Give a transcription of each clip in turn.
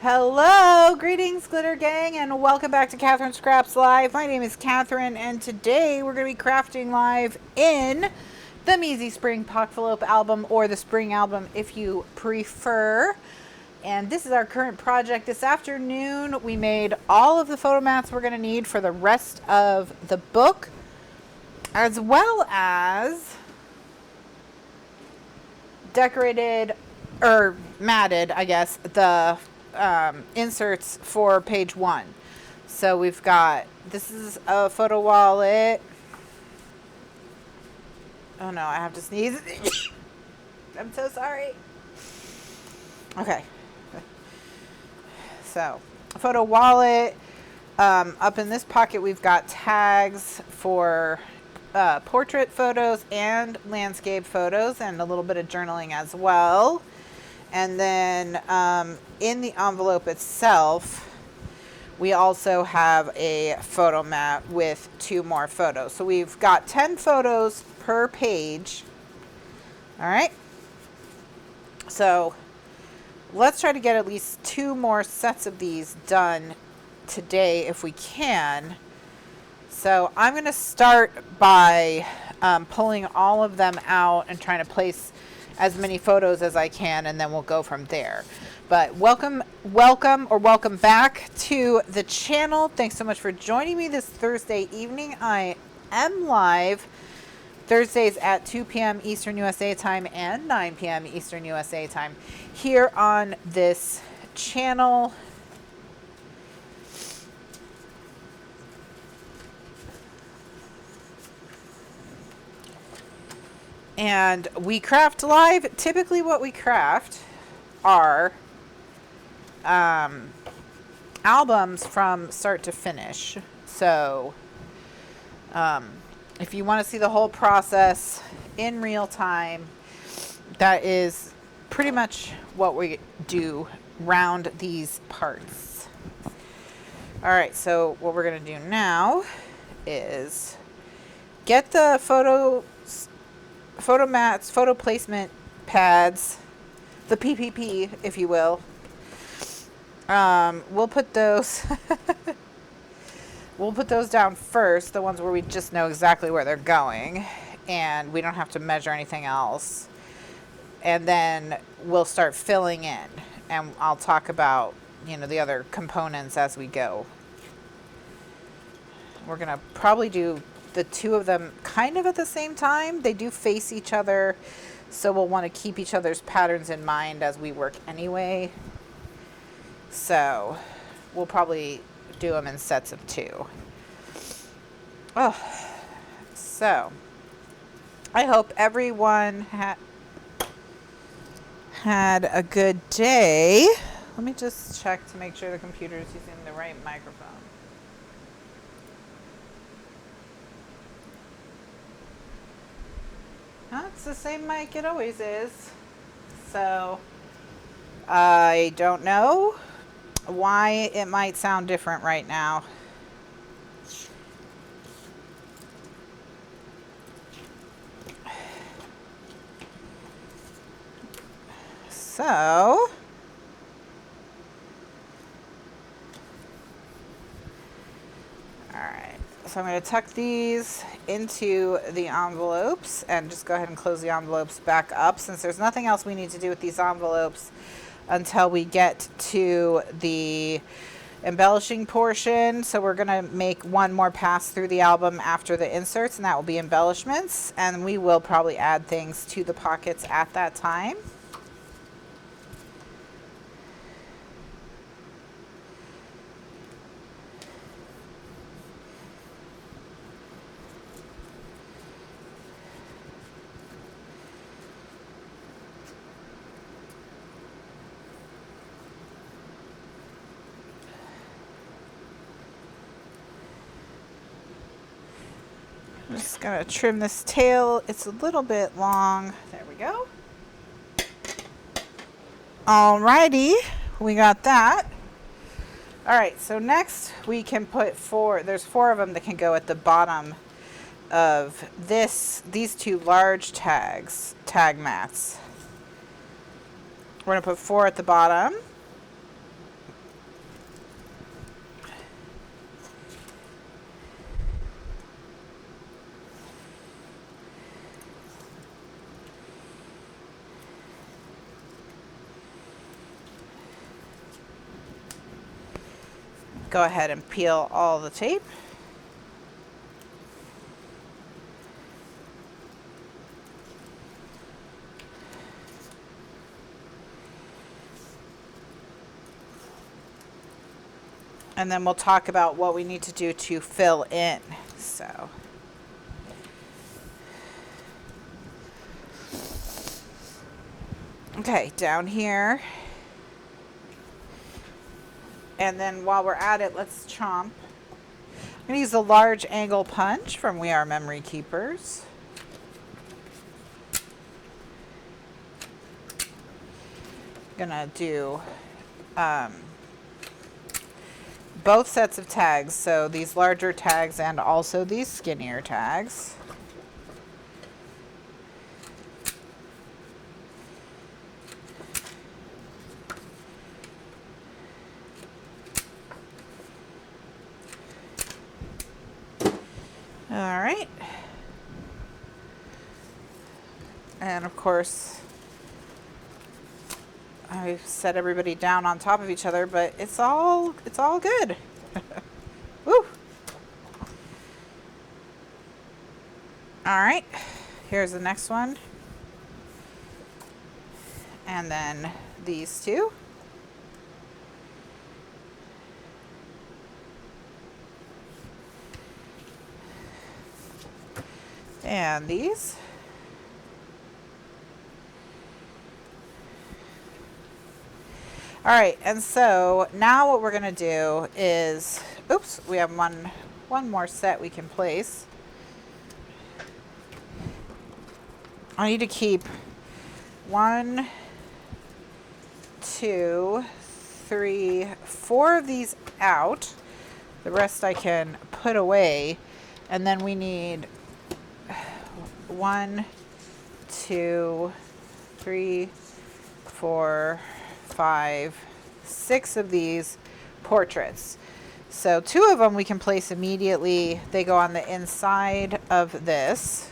Hello, greetings Glitter Gang, and welcome back to Kathryn Scraps Live. My name is Kathryn, and today we're going to be crafting live in the Measy Spring Pock-Velope album, or the Spring album if you prefer. And this is our current project. This afternoon we made all of the photo mats we're going to need for the rest of the book, as well as decorated, or matted, I guess, the inserts for page 1. So we've got, this is a photo wallet. Oh no, I have to sneeze. I'm so sorry. Okay. So, a photo wallet. Up in this pocket we've got tags for portrait photos and landscape photos, and a little bit of journaling as well. And then in the envelope itself, we also have a photo mat with 2 more photos. So we've got 10 photos per page. All right. So let's try to get at least 2 more sets of these done today if we can. So I'm going to start by pulling all of them out and trying to place as many photos as I can, and then we'll go from there. But welcome back to the channel. Thanks so much for joining me this Thursday evening. I am live Thursdays at 2 p.m. Eastern USA time and 9 p.m. Eastern USA time here on this channel. And we craft live. Typically what we craft are albums from start to finish. So if you want to see the whole process in real time, that is pretty much what we do round these parts. All right, so what we're going to do now is get the photo mats, photo placement pads, the PPP, if you will. We'll put those we'll put those down first, the ones where we just know exactly where they're going and we don't have to measure anything else. And then we'll start filling in, and I'll talk about, the other components as we go. We're going to probably do the 2 of them kind of at the same time. They do face each other, so we'll want to keep each other's patterns in mind as we work anyway. So we'll probably do them in sets of 2. Oh, so I hope everyone had a good day. Let me just check to make sure the computer is using the right microphone. It's the same mic it always is. So I don't know why it might sound different right now. So So I'm going to tuck these into the envelopes and just go ahead and close the envelopes back up, since there's nothing else we need to do with these envelopes until we get to the embellishing portion. So we're going to make one more pass through the album after the inserts, and that will be embellishments, and we will probably add things to the pockets at that time. I'm just going to trim this tail. It's a little bit long. There we go. Alrighty, we got that. Alright, so next we can put there's 4 of them that can go at the bottom of these 2 large tag mats. We're going to put 4 at the bottom. go ahead and peel all the tape. And then we'll talk about what we need to do to fill in. So, okay, down here. And then while we're at it, let's chomp. I'm going to use a large angle punch from We Are Memory Keepers. Gonna do both sets of tags, so these larger tags and also these skinnier tags. All right. And of course, I set everybody down on top of each other, but it's all good. Woo! All right, here's the next one. And then these two. And these. All right, and so now what we're gonna do is, oops, we have one more set we can place. I need to keep 1, 2, 3, 4 of these out. The rest I can put away. And then we need 1, 2, 3, 4, 5, 6 of these portraits. So 2 of them we can place immediately. They go on the inside of this.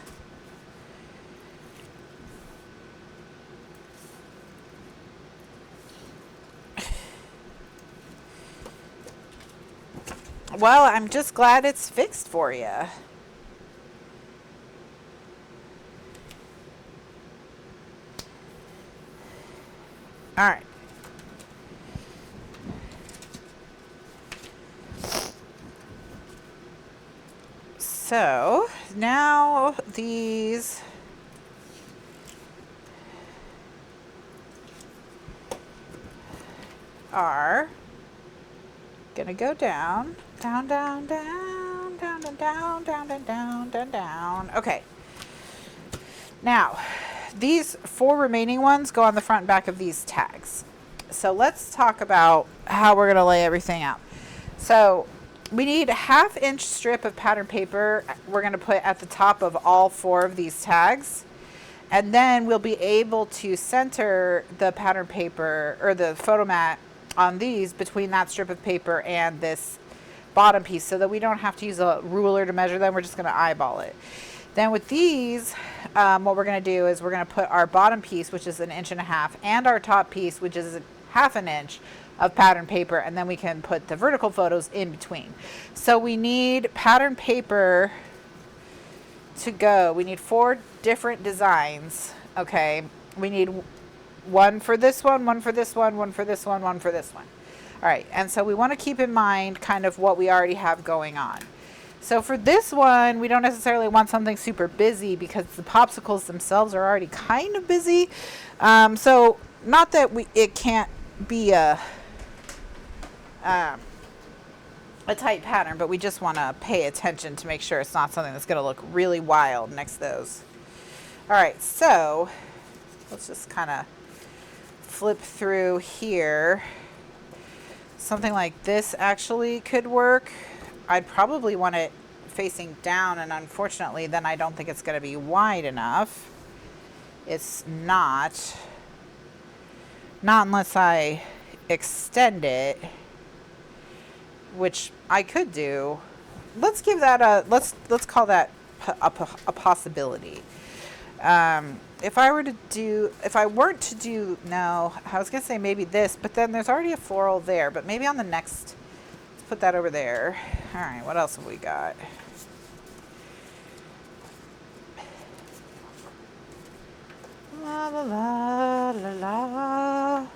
Well, I'm just glad it's fixed for you. All right. So now these are gonna go down, down, down, down, down, down, down, down, down, down, down, down. Okay. Now, these 4 remaining ones go on the front and back of these tags. So let's talk about how we're gonna lay everything out. So we need a 1/2 inch strip of pattern paper we're going to put at the top of all 4 of these tags. And then we'll be able to center the pattern paper or the photo mat on these between that strip of paper and this bottom piece so that we don't have to use a ruler to measure them. We're just going to eyeball it. Then with these, what we're going to do is we're going to put our bottom piece, which is 1.5 inches, and our top piece, which is 1/2 inch of pattern paper, and then we can put the vertical photos in between. So we need pattern paper to go. We need 4 different designs. Okay, we need 1 for this one, 1 for this one, 1 for this one, 1 for this one. All right, and so we want to keep in mind kind of what we already have going on. So for this one, we don't necessarily want something super busy because the popsicles themselves are already kind of busy. So not that it can't be a tight pattern, but we just want to pay attention to make sure it's not something that's going to look really wild next to those. All right, so let's just kind of flip through here. Something like this actually could work. I'd probably want it facing down, and unfortunately then I don't think it's going to be wide enough. It's not unless I extend it, which I could do. Let's give that let's call that a possibility. If I weren't to do, no, I was gonna say maybe this, but then there's already a floral there, but maybe on the next put that over there. All right, what else have we got? La la la la la.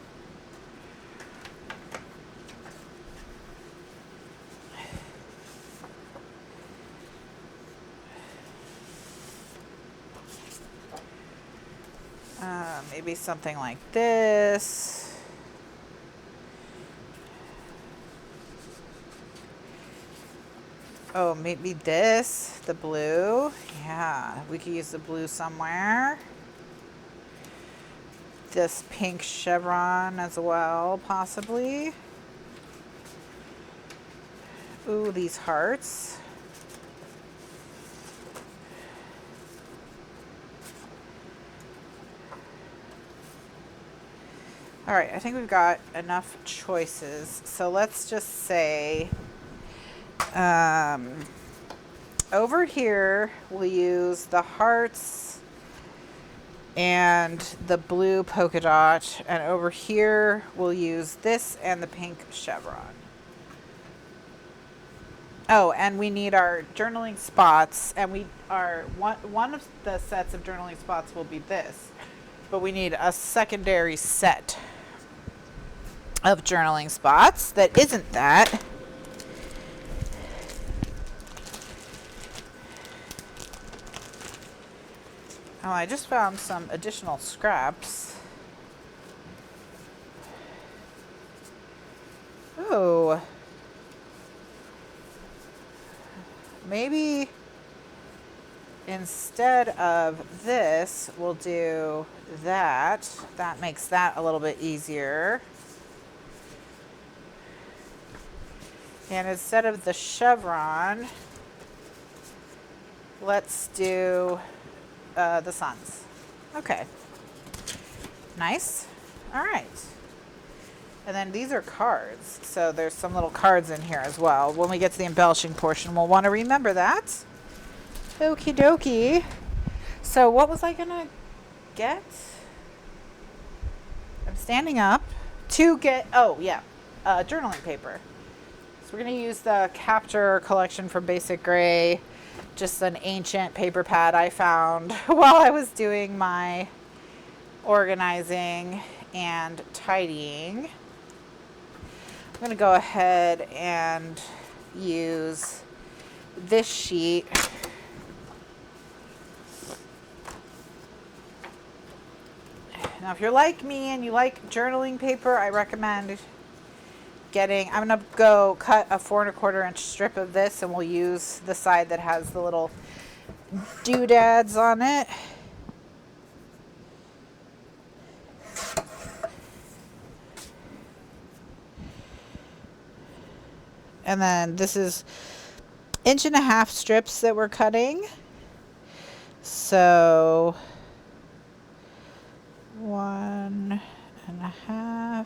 Maybe something like this. Oh, maybe this, the blue. Yeah, we could use the blue somewhere. This pink chevron as well, possibly. Ooh, these hearts. All right, I think we've got enough choices. So let's just say over here we'll use the hearts and the blue polka dot, and over here we'll use this and the pink chevron. Oh, and we need our journaling spots, and we are one of the sets of journaling spots will be this, but we need a secondary set of journaling spots that isn't that. Oh, I just found some additional scraps. Oh. Maybe instead of this, we'll do that. That makes that a little bit easier. And instead of the chevron, let's do the suns. Okay. Nice. All right. And then these are cards. So there's some little cards in here as well. When we get to the embellishing portion, we'll want to remember that. Okie dokie. So what was I going to get? I'm standing up to get, oh yeah, journaling paper. So we're going to use the Capture collection from Basic Gray. Just an ancient paper pad I found while I was doing my organizing and tidying. I'm going to go ahead and use this sheet. Now, if you're like me and you like journaling paper, I recommend I'm going to go cut a 4 1/4 inch strip of this, and we'll use the side that has the little doodads on it. And then this is 1.5 inch strips that we're cutting. So 1.5.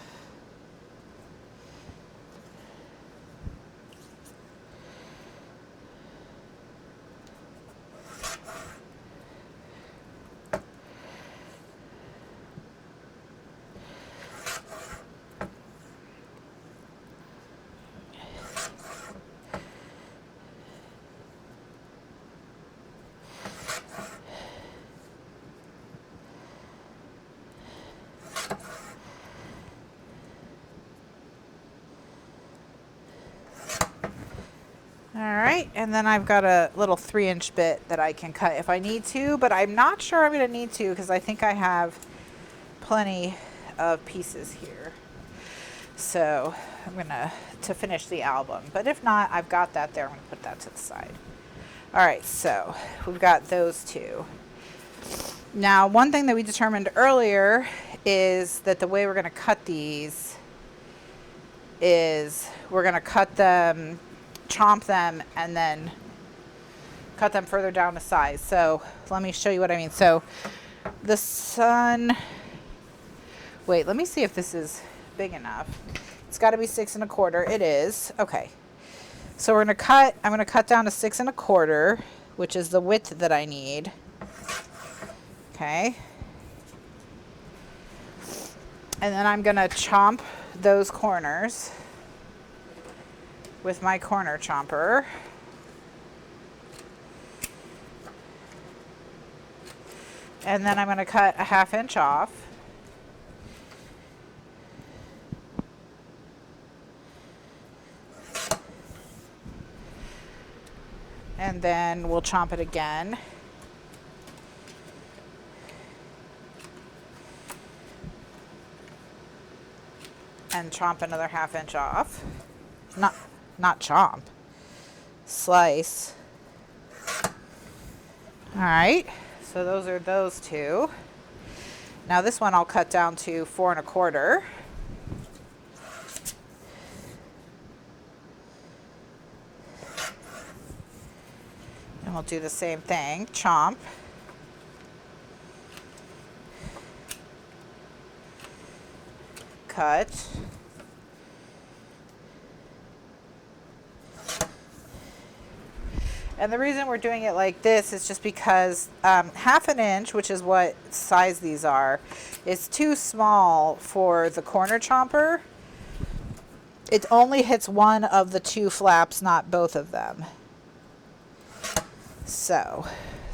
Alright, and then I've got a little 3-inch bit that I can cut if I need to, but I'm not sure I'm going to need to because I think I have plenty of pieces here. So I'm going to finish the album, but if not, I've got that there. I'm going to put that to the side. Alright, so we've got those two. Now, one thing that we determined earlier is that the way we're going to cut these is we're going to cut them, chomp them, and then cut them further down to size. So let me show you what I mean. So the sun, wait, let me see if this is big enough. It's got to be 6 1/4. It is. Okay. So I'm going to cut down to 6 1/4, which is the width that I need. Okay. And then I'm going to chomp those corners. with my corner chomper. And then I'm going to cut a 1/2 inch off. And then we'll chomp it again. And chomp another 1/2 inch off. Not chomp. Slice. All right. So those are those two. Now this one I'll cut down to 4 1/4. And we'll do the same thing, chomp. Cut. And the reason we're doing it like this is just because 1/2 inch, which is what size these are, is too small for the corner chomper. It only hits one of the 2 flaps, not both of them. So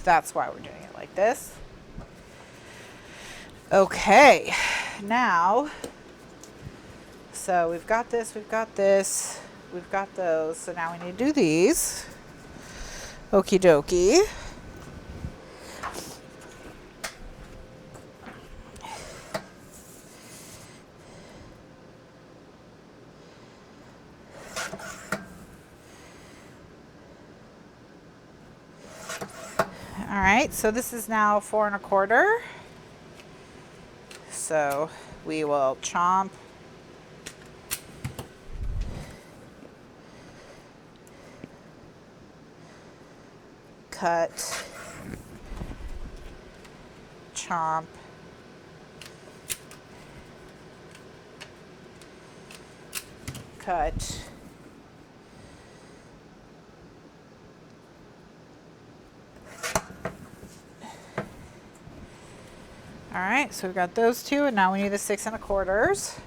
that's why we're doing it like this. Okay, now, so we've got this, we've got this, we've got those. So now we need to do these. Okie dokie. All right, so this is now 4 1/4. So we will chomp. Cut, chomp, cut, all right, so we've got those two, and now we need the 6 1/4.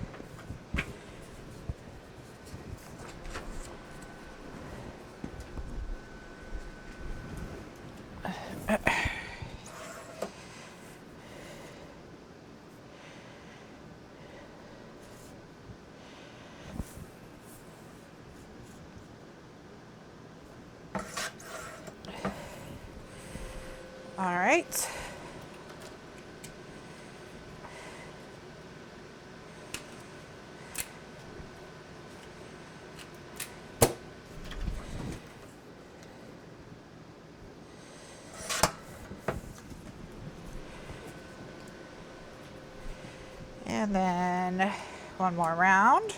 All right. And then one more round.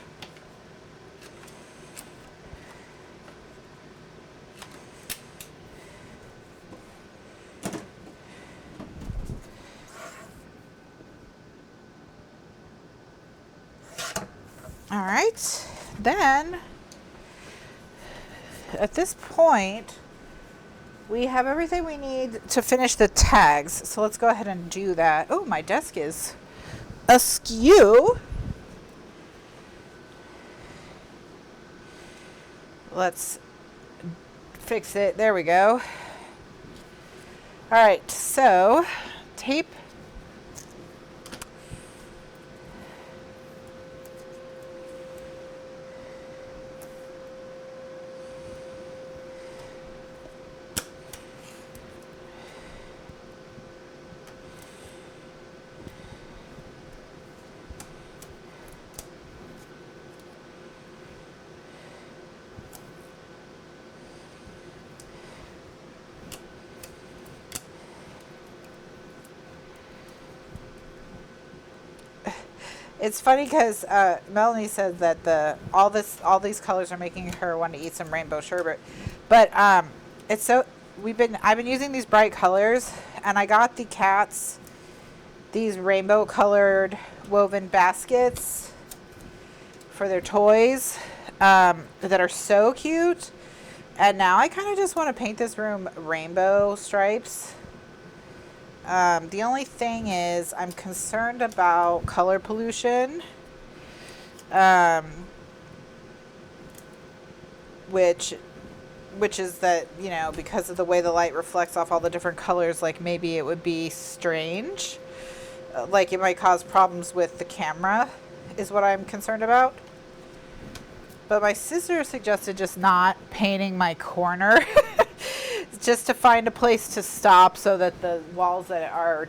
All right, then at this point, we have everything we need to finish the tags. So let's go ahead and do that. Oh, my desk is askew. Let's fix it. There we go. All right, so tape. It's funny because Melanie said that all these colors are making her want to eat some rainbow sherbet, but it's so I've been using these bright colors, and I got the cats these rainbow colored woven baskets for their toys that are so cute, and now I kind of just want to paint this room rainbow stripes. The only thing is I'm concerned about color pollution. which is that, you know, because of the way the light reflects off all the different colors, like maybe it would be strange. Like it might cause problems with the camera is what I'm concerned about. But my sister suggested just not painting my corner just to find a place to stop so that the walls that are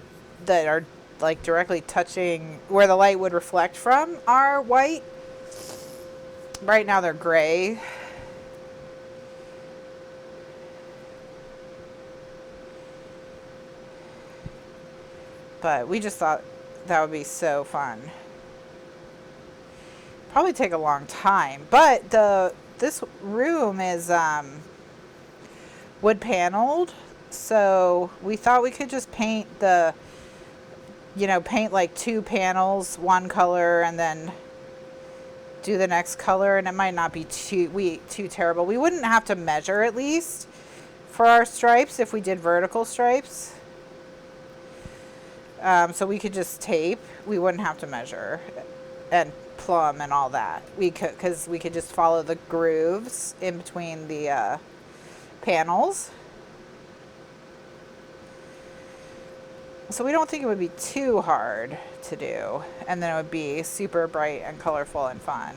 like directly touching where the light would reflect from are white. Right now they're gray. But we just thought that would be so fun. Probably take a long time, but this room is wood paneled, so we thought we could just paint paint like 2 panels, one color, and then do the next color, and it might not be too terrible. We wouldn't have to measure, at least for our stripes, if we did vertical stripes. So we could just tape. We wouldn't have to measure and plumb and all that. Because we could just follow the grooves in between the panels. So we don't think it would be too hard to do. And then it would be super bright and colorful and fun.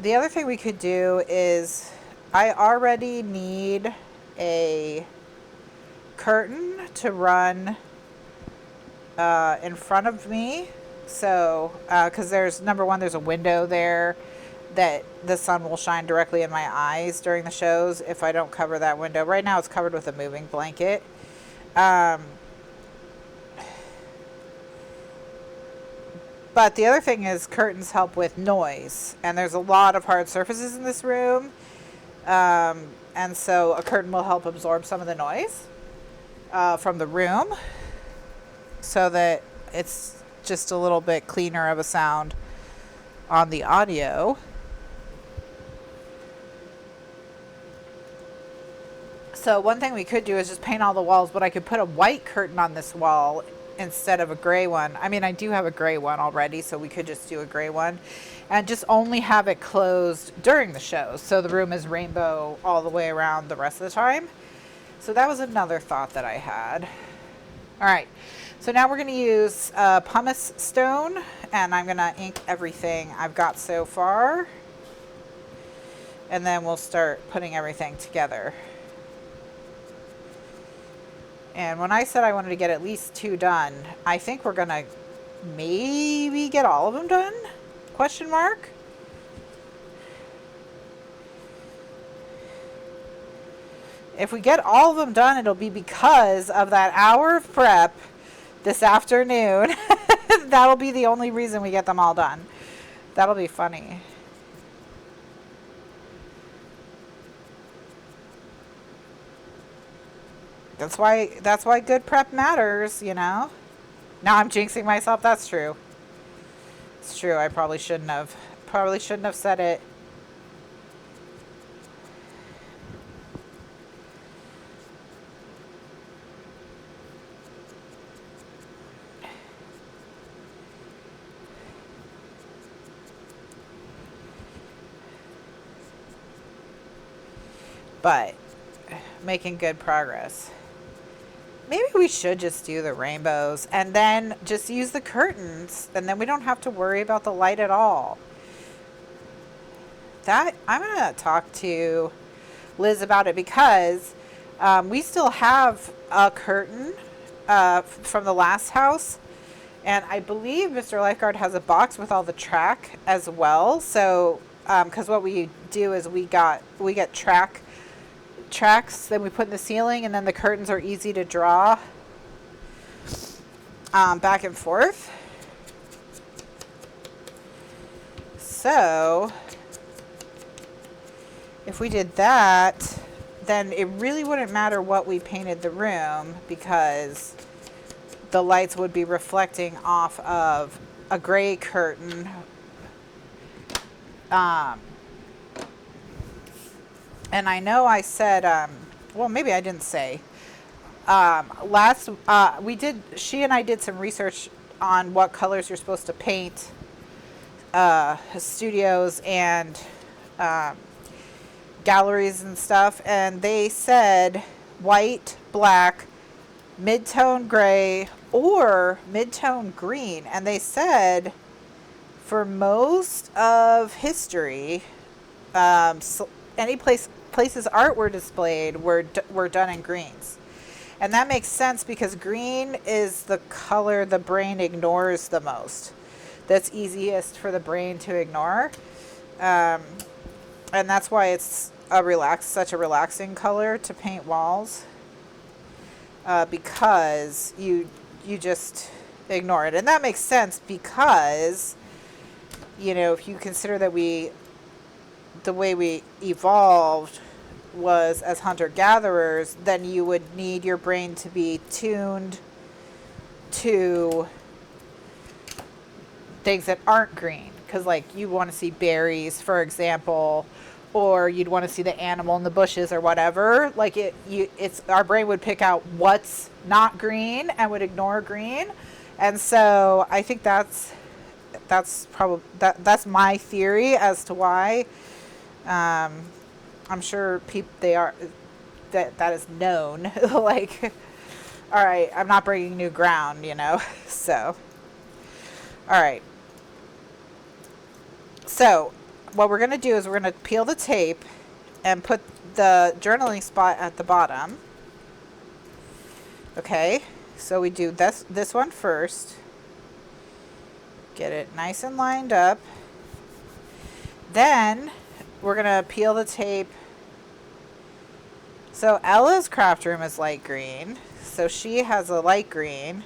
The other thing we could do is, I already need a curtain to run in front of me. So, because there's, number one, there's a window there that the sun will shine directly in my eyes during the shows if I don't cover that window. Right now it's covered with a moving blanket. But the other thing is curtains help with noise, and there's a lot of hard surfaces in this room, and so a curtain will help absorb some of the noise from the room so that it's just a little bit cleaner of a sound on the audio. So one thing we could do is just paint all the walls, but I could put a white curtain on this wall instead of a gray one. I mean, I do have a gray one already, so we could just do a gray one and just only have it closed during the shows, so the room is rainbow all the way around the rest of the time. So that was another thought that I had. All right, so now we're going to use pumice stone, and I'm going to ink everything I've got so far, and then we'll start putting everything together. And when I said I wanted to get at least 2 done, I think we're gonna maybe get all of them done? Question mark? If we get all of them done, it'll be because of that hour of prep this afternoon. That'll be the only reason we get them all done. That'll be funny. That's why good prep matters, you know. Now I'm jinxing myself. That's true. It's true. I probably shouldn't have said it. But making good progress. Maybe we should just do the rainbows and then just use the curtains, and then we don't have to worry about the light at all. That I'm going to talk to Liz about it, because we still have a curtain from the last house, and I believe Mr. Lifeguard has a box with all the track as well. So because what we do is we get tracks that we put in the ceiling, and then the curtains are easy to draw back and forth. So if we did that, then it really wouldn't matter what we painted the room, because the lights would be reflecting off of a gray curtain. And I know I said, well, maybe I didn't say. She and I did some research on what colors you're supposed to paint studios and galleries and stuff. And they said white, black, mid-tone gray, or mid-tone green. And they said for most of history, any places art were displayed were done in greens. And that makes sense because green is the color the brain ignores the most. That's easiest for the brain to ignore. And that's why it's such a relaxing color to paint walls. Because you just ignore it. And that makes sense because, you know, if you consider that the way we evolved was as hunter-gatherers, then you would need your brain to be tuned to things that aren't green. Because, like, you want to see berries, for example, or you'd want to see the animal in the bushes or whatever. Like, our brain would pick out what's not green and would ignore green. And so I think that's my theory as to why. I'm sure that is known. Like, all right, I'm not breaking new ground, you know. So, all right. So, what we're going to do is we're going to peel the tape and put the journaling spot at the bottom. Okay, so we do this one first. Get it nice and lined up. Then we're going to peel the tape. So Ella's craft room is light green. So she has a light green.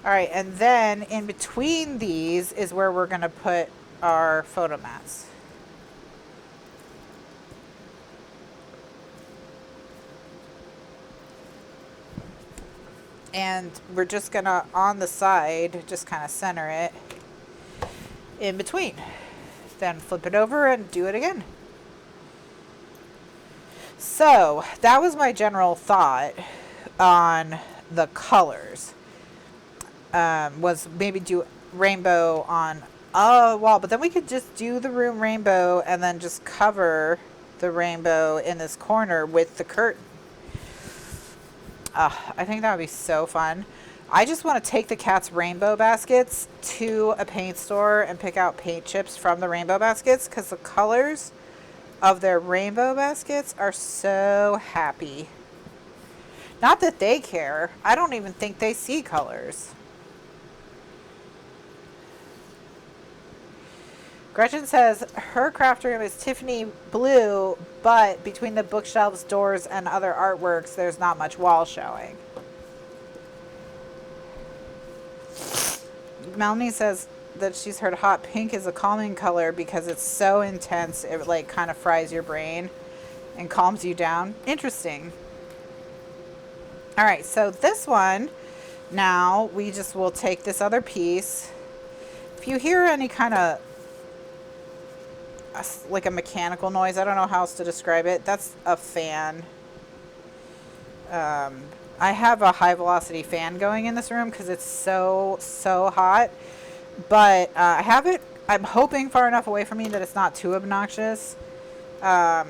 All right, and then in between these is where we're going to put our photo mats. And we're just going to, on the side, just kind of center it in between. Then flip it over and do it again. So that was my general thought on the colors. Was maybe do rainbow on a wall, but then we could just do the room rainbow and then just cover the rainbow in this corner with the curtain. I think that would be so fun. I just want to take the cat's rainbow baskets to a paint store and pick out paint chips from the rainbow baskets because the colors of their rainbow baskets are so happy. Not that they care. I don't even think they see colors. Gretchen says her craft room is Tiffany blue, but between the bookshelves, doors, and other artworks, there's not much wall showing. Melanie says that she's heard hot pink is a calming color because it's so intense, it like kind of fries your brain and calms you down. Interesting. All right, so this one, now we just will take this other piece. If you hear any kind of like a mechanical noise, I don't know how else to describe it, that's a fan. I have a high velocity fan going in this room because it's so hot, but I have it, I'm hoping far enough away from me that it's not too obnoxious, but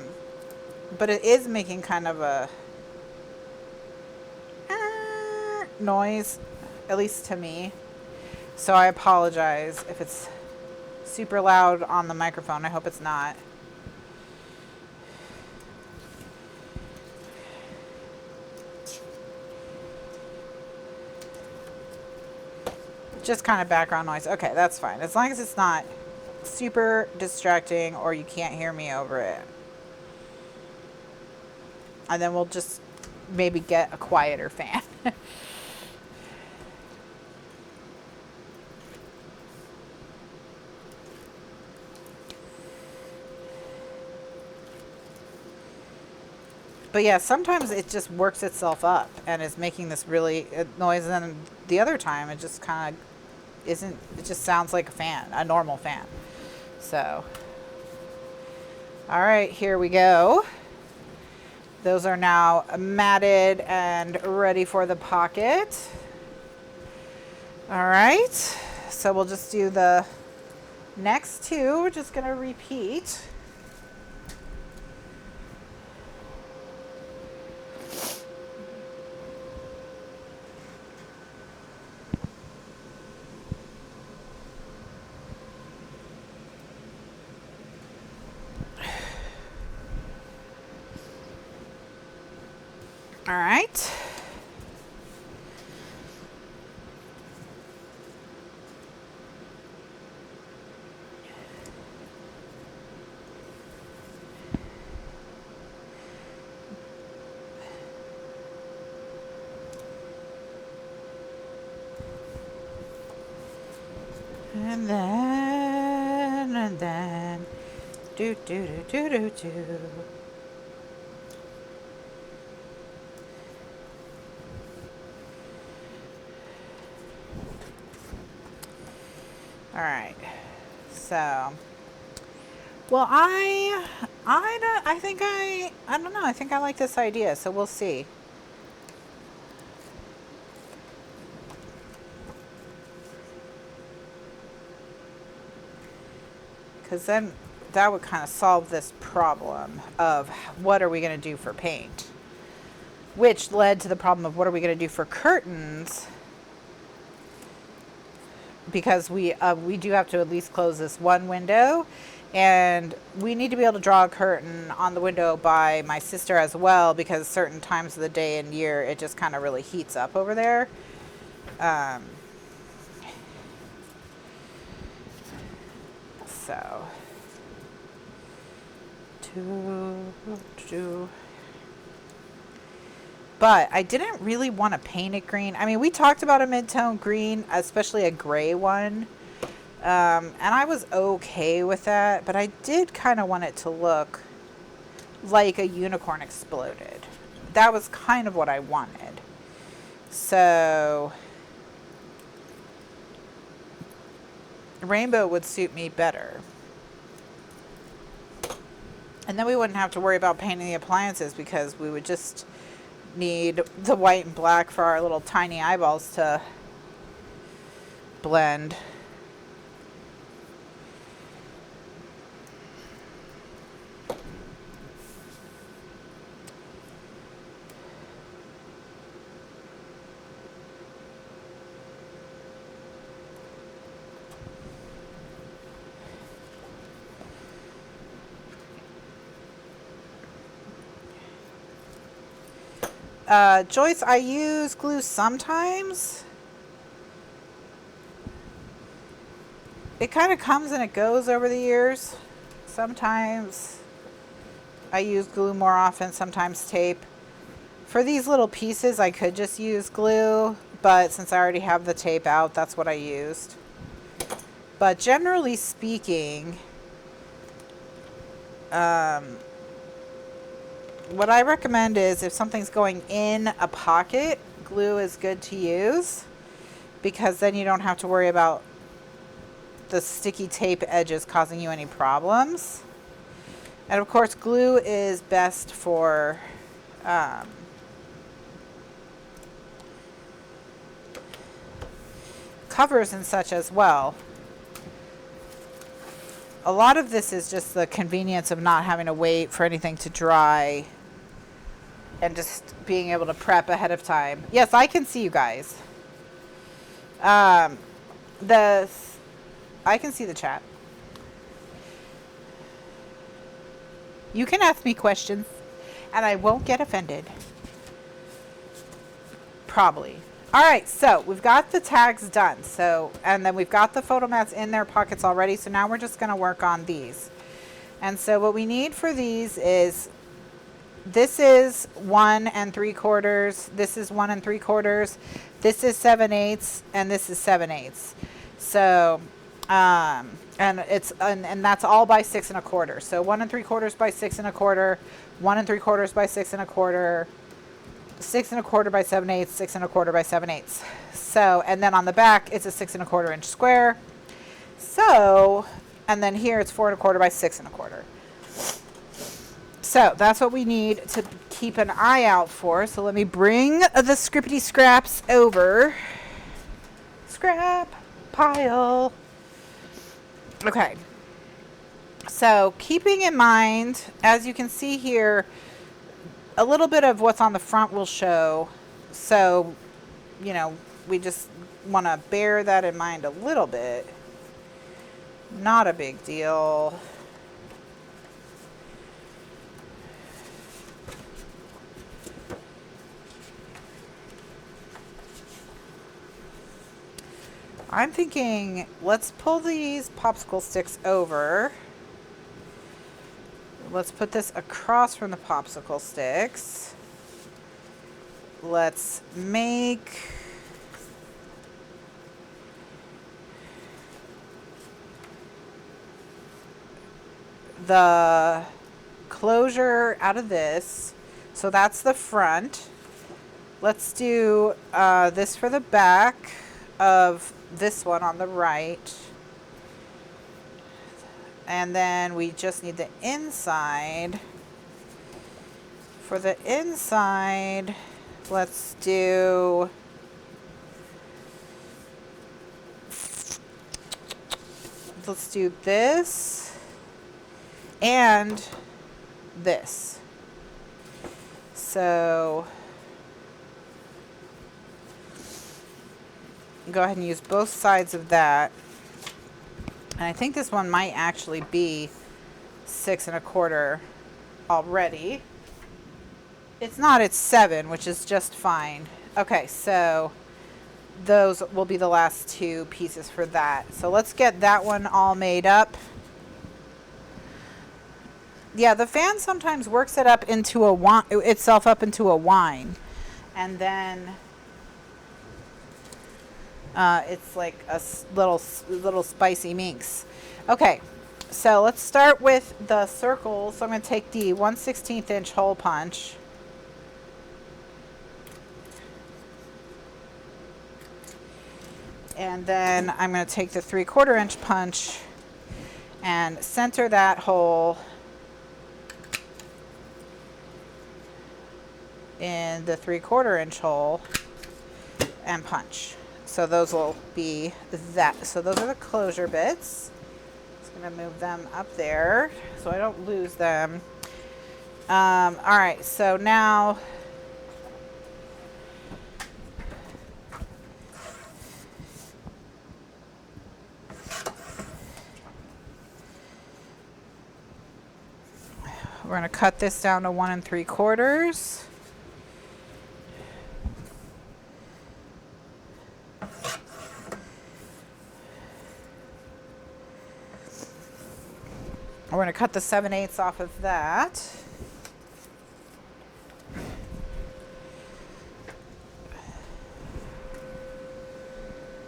it is making kind of a noise, at least to me, so I apologize if it's super loud on the microphone. I hope it's not. Just kind of background noise. Okay, that's fine. As long as it's not super distracting or you can't hear me over it. And then we'll just maybe get a quieter fan. But yeah, sometimes it just works itself up and is making this really noise, and then the other time it just kind of isn't. It just sounds like a fan, a normal fan. So, all right, here we go. Those are now matted and ready for the pocket. All right, so we'll just do the next two. We're just gonna repeat. All right. And then, do, do, do, do, do, do. All right, so, well, I don't know. I think I like this idea, so we'll see. Because then that would kind of solve this problem of what are we going to do for paint, which led to the problem of what are we going to do for curtains, because we do have to at least close this one window, and we need to be able to draw a curtain on the window by my sister as well, because certain times of the day and year it just kind of really heats up over there. So, but I didn't really want to paint it green. I mean, we talked about a mid-tone green, especially a gray one, and I was okay with that, but I did kind of want it to look like a unicorn exploded. That was kind of what I wanted. So rainbow would suit me better. And then we wouldn't have to worry about painting the appliances, because we would just need the white and black for our little tiny eyeballs to blend. Joyce, I use glue sometimes. It kind of comes and it goes over the years. Sometimes I use glue more often, sometimes tape. For these little pieces, I could just use glue, but since I already have the tape out, that's what I used. But generally speaking, what I recommend is if something's going in a pocket, glue is good to use, because then you don't have to worry about the sticky tape edges causing you any problems. And of course, glue is best for covers and such as well. A lot of this is just the convenience of not having to wait for anything to dry and just being able to prep ahead of time. Yes, I can see you guys. I can see the chat. You can ask me questions and I won't get offended. Probably. All right, so we've got the tags done. And then we've got the photo mats in their pockets already. So now we're just going to work on these. And so what we need for these is, this is 1 3/4. This is 1 3/4. This is 7/8, and this is 7/8. So And that's all by 6 1/4. So 1 3/4 by 6 1/4, 1 3/4 by 6 1/4, 6 1/4 by 7/8, 6 1/4 by 7/8. So, and then on the back, it's a 6 1/4 inch square. So, and then here it's 4 1/4 by 6 1/4. So that's what we need to keep an eye out for. So let me bring the Scrippity Scraps over. Scrap pile. Okay. So keeping in mind, as you can see here, a little bit of what's on the front will show. So, you know, we just want to bear that in mind a little bit. Not a big deal. I'm thinking, let's pull these popsicle sticks over. Let's put this across from the popsicle sticks. Let's make the closure out of this. So that's the front. Let's do this for the back of this one on the right. And then we just need the inside. For the inside, let's do this and this. So go ahead and use both sides of that. And I think this one might actually be 6 1/4 already. It's not, it's 7, which is just fine. Okay, so those will be the last two pieces for that. So let's get that one all made up. Yeah, the fan sometimes works it up into itself up into a wine. And then it's like a little spicy minx. Okay, so let's start with the circles. So I'm going to take the 1/16 inch hole punch. And then I'm going to take the 3/4 inch punch and center that hole in the 3/4 inch hole and punch. So those will be that. So those are the closure bits. Just going to move them up there so I don't lose them. All right, so now we're going to cut this down to 1 3/4. We're going to cut the 7/8 off of that.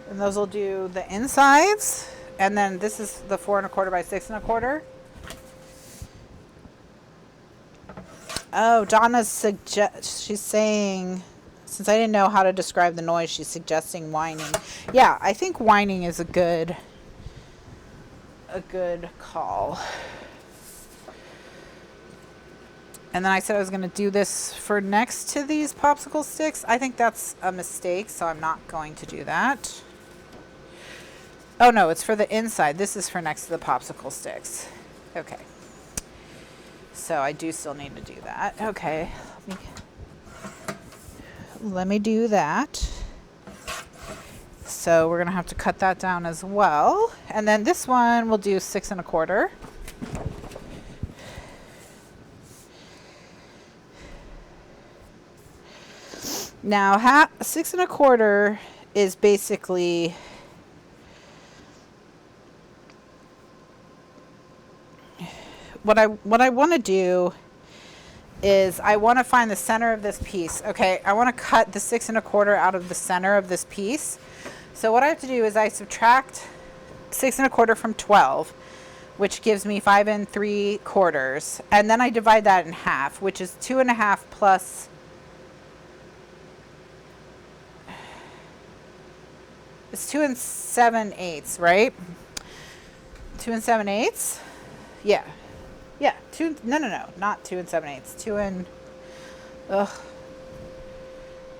And those will do the insides. And then this is the 4 1/4 by 6 1/4. Oh, Donna's she's saying, since I didn't know how to describe the noise, she's suggesting whining. Yeah, I think whining is a good call. And then I said I was going to do this for next to these popsicle sticks. I think that's a mistake, so I'm not going to do that. Oh no, it's for the inside. This is for next to the popsicle sticks. Okay. So I do still need to do that. Okay. Let me do that. So we're going to have to cut that down as well. And then this one we'll do 6 1/4. Now 6 1/4 is basically what I want to do is I want to find the center of this piece. Okay, I want to cut the 6 1/4 out of the center of this piece. So what I have to do is I subtract 6 1/4 from 12, which gives me 5 3/4. And then I divide that in half, which is 2 1/2 plus. It's 2 7/8, right? 2 7/8. Yeah. Yeah. No, not 2 7/8. 2 and. Ugh.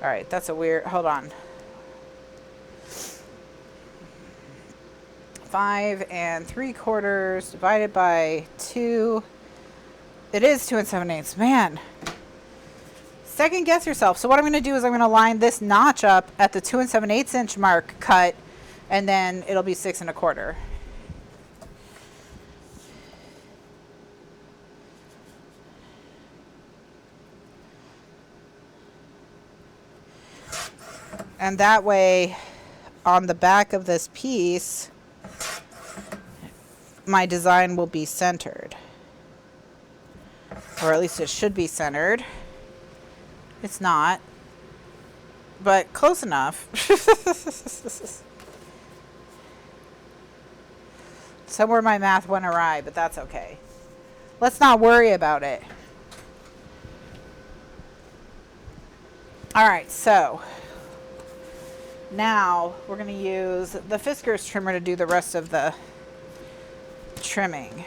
All right. That's a weird. Hold on. 5 3/4 divided by 2. It is 2 7/8. Man. Second guess yourself. So what I'm going to do is I'm going to line this notch up at the 2 7/8 inch mark cut, and then it'll be 6 1/4. And that way, on the back of this piece, my design will be centered. Or at least it should be centered. It's not, but close enough. Somewhere my math went awry, but that's okay. Let's not worry about it. All right, so now we're going to use the Fiskars trimmer to do the rest of the trimming.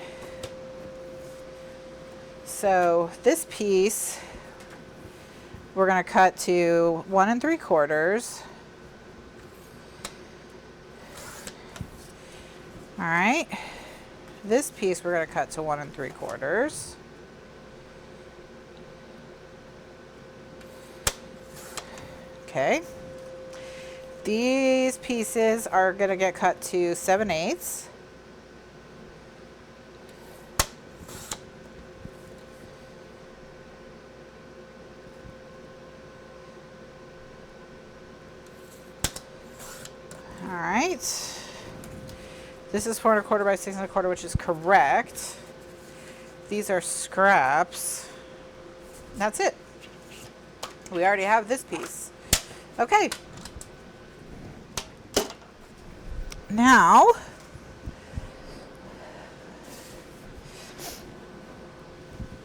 So this piece we're going to cut to 1 3/4. All right. This piece we're going to cut to 1 3/4. Okay. These pieces are going to get cut to 7/8. All right. This is 4 1/4 by 6 1/4, which is correct. These are scraps. That's it. We already have this piece. Okay. Now,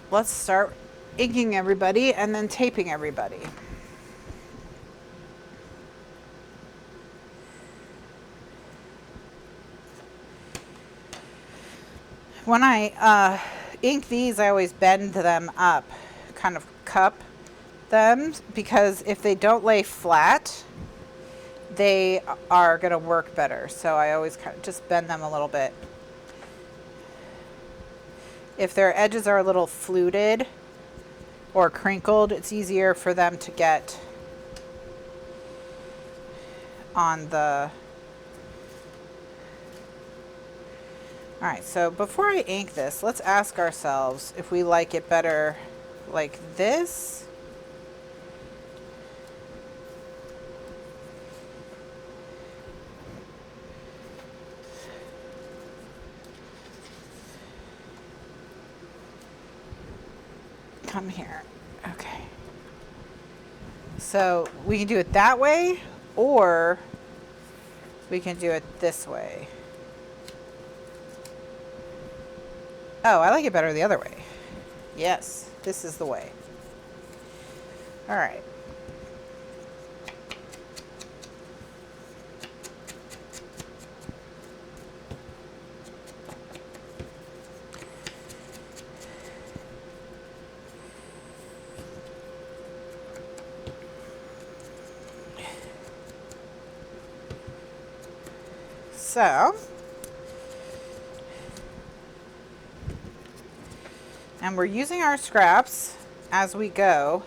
let's start inking everybody and then taping everybody. When I ink these, I always bend them up, kind of cup them, because if they don't lay flat, they are going to work better. So I always kind of just bend them a little bit. If their edges are a little fluted or crinkled, it's easier for them to get on the... All right, so before I ink this, let's ask ourselves if we like it better like this. Come here. Okay. So we can do it that way, or we can do it this way. Oh, I like it better the other way. Yes, this is the way. All right. So, and we're using our scraps as we go.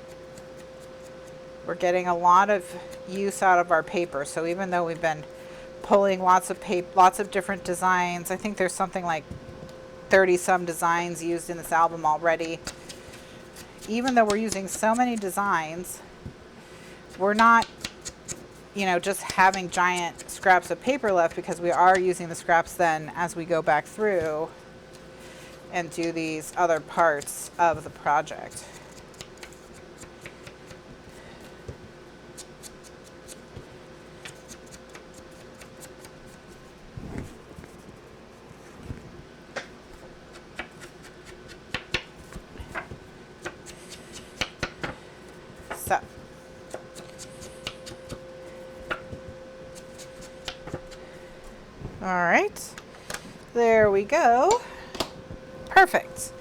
We're getting a lot of use out of our paper. So even though we've been pulling lots of different designs, I think there's something like 30 some designs used in this album already. Even though we're using so many designs, we're not, you know, just having giant scraps of paper left, because we are using the scraps then as we go back through and do these other parts of the project. All right, there we go. Perfect.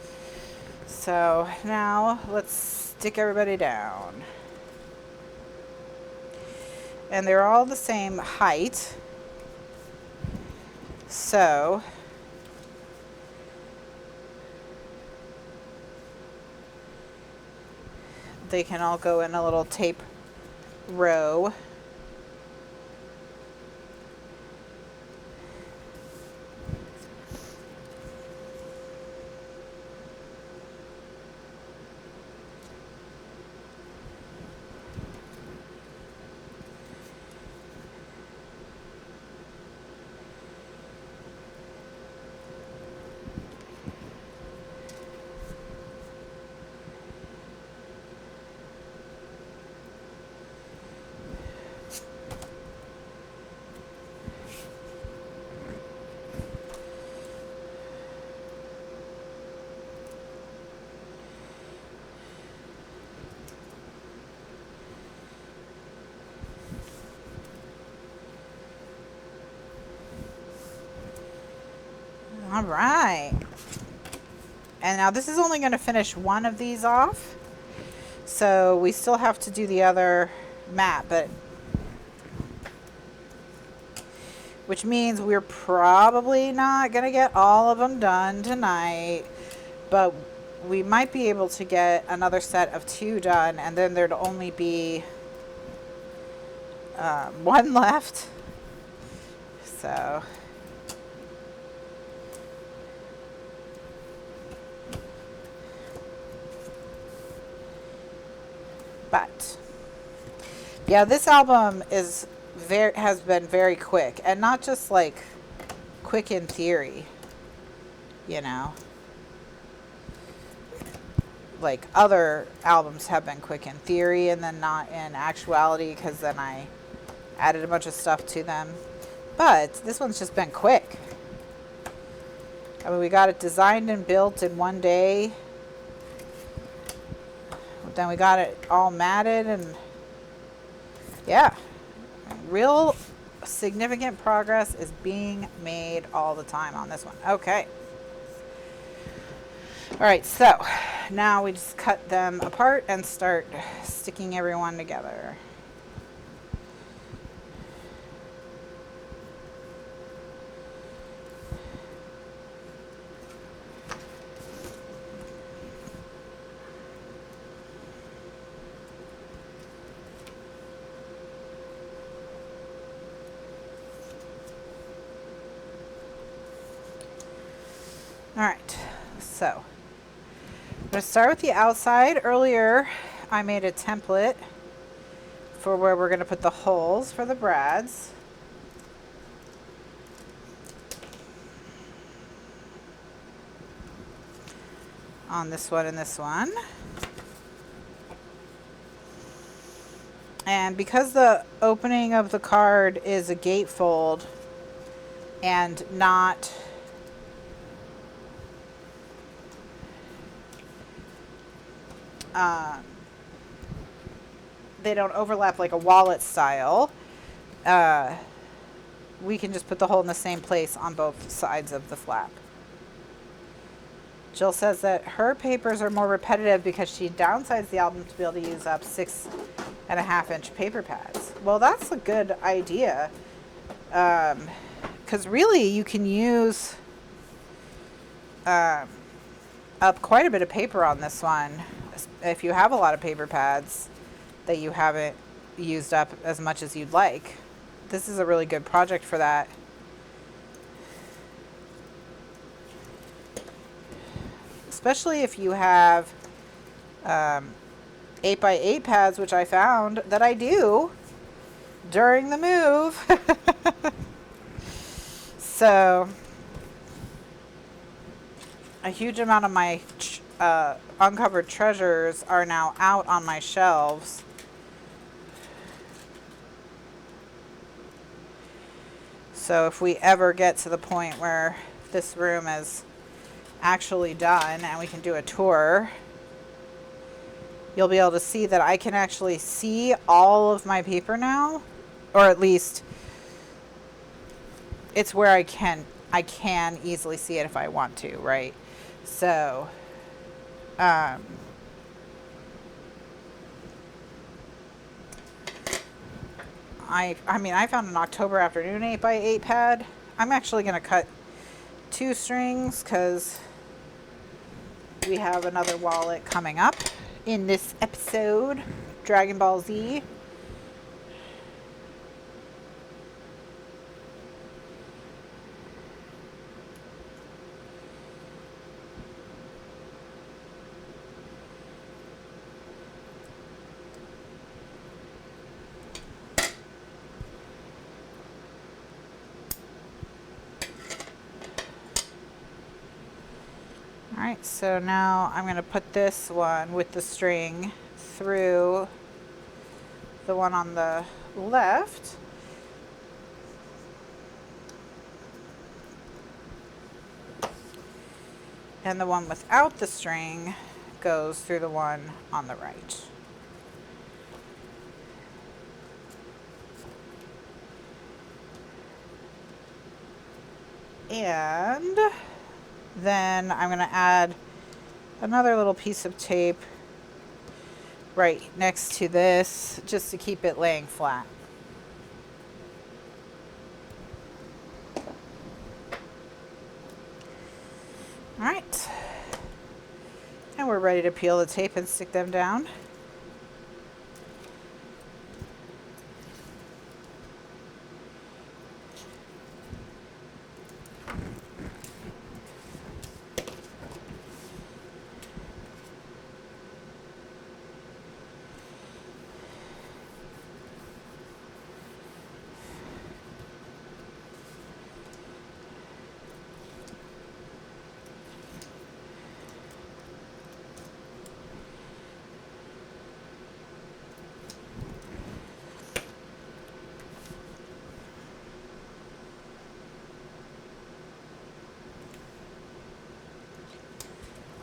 So now let's stick everybody down. And they're all the same height. So they can all go in a little tape row. All right. And now this is only going to finish one of these off. So we still have to do the other map, but which means we're probably not going to get all of them done tonight, but we might be able to get another set of 2 done, and then there'd only be 1 left. So but yeah, this album has been very quick, and not just like quick in theory, you know, like other albums have been quick in theory and then not in actuality, because then I added a bunch of stuff to them. But this one's just been quick. I mean, we got it designed and built in 1 day. Then we got it all matted, and yeah, real significant progress is being made all the time on this one. Okay. All right, so now we just cut them apart and start sticking everyone together. All right, so I'm going to start with the outside. Earlier, I made a template for where we're going to put the holes for the brads. On this one and this one. And because the opening of the card is a gatefold and not they don't overlap like a wallet style, we can just put the hole in the same place on both sides of the flap. Jill says that her papers are more repetitive because she downsized the album to be able to use up 6.5-inch paper pads. Well, that's a good idea, because really you can use up quite a bit of paper on this one if you have a lot of paper pads that you haven't used up as much as you'd like. This is a really good project for that. Especially if you have 8x8 pads, which I found that I do during the move. So a huge amount of my uncovered treasures are now out on my shelves. So if we ever get to the point where this room is actually done and we can do a tour, you'll be able to see that I can actually see all of my paper now, or at least it's where I can easily see it if I want to, right? So, I mean, I found an October afternoon 8x8 pad. I'm actually going to cut 2 strings because we have another wallet coming up in this episode, Dragon Ball Z. Alright, so now I'm going to put this one with the string through the one on the left. And the one without the string goes through the one on the right. And then I'm going to add another little piece of tape right next to this just to keep it laying flat. All right. And we're ready to peel the tape and stick them down.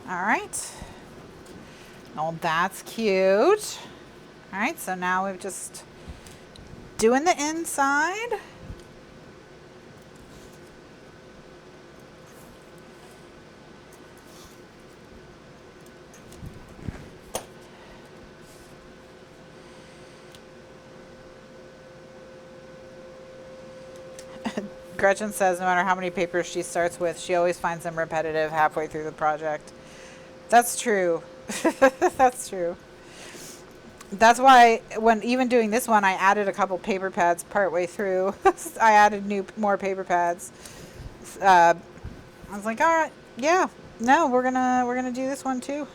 All right. Oh, that's cute. All right, so now we've just doing the inside. Gretchen says no matter how many papers she starts with, she always finds them repetitive halfway through the project. That's true. That's true. That's why when even doing this one, I added a couple paper pads partway through. I added more paper pads. I was like, all right, yeah, no, we're gonna do this one too.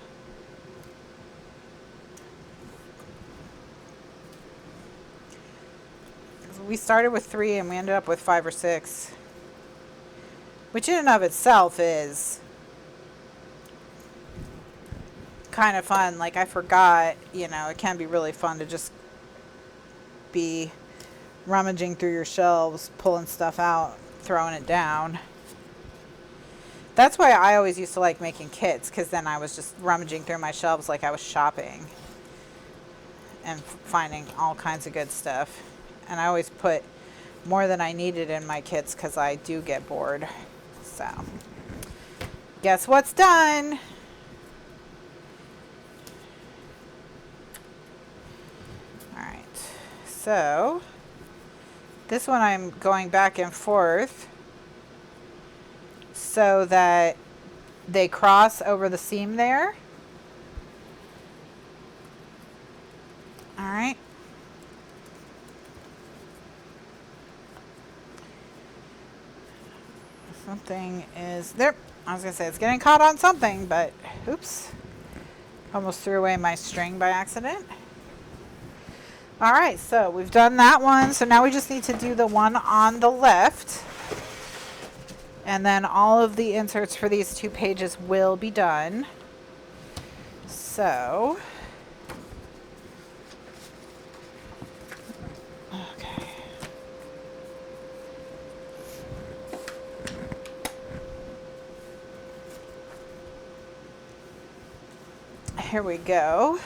We started with 3 and we ended up with 5 or 6, which in and of itself is kind of fun. Like, I forgot, you know, it can be really fun to just be rummaging through your shelves, pulling stuff out, throwing it down. That's why I always used to like making kits, because then I was just rummaging through my shelves like I was shopping and finding all kinds of good stuff. And I always put more than I needed in my kits because I do get bored. So, guess what's done? All right. So, this one I'm going back and forth so that they cross over the seam there. All right. Something is there. I was gonna say it's getting caught on something, but oops. Almost threw away my string by accident. All right, so we've done that one. So now we just need to do the one on the left. And then all of the inserts for these 2 pages will be done. So, okay. Here we go.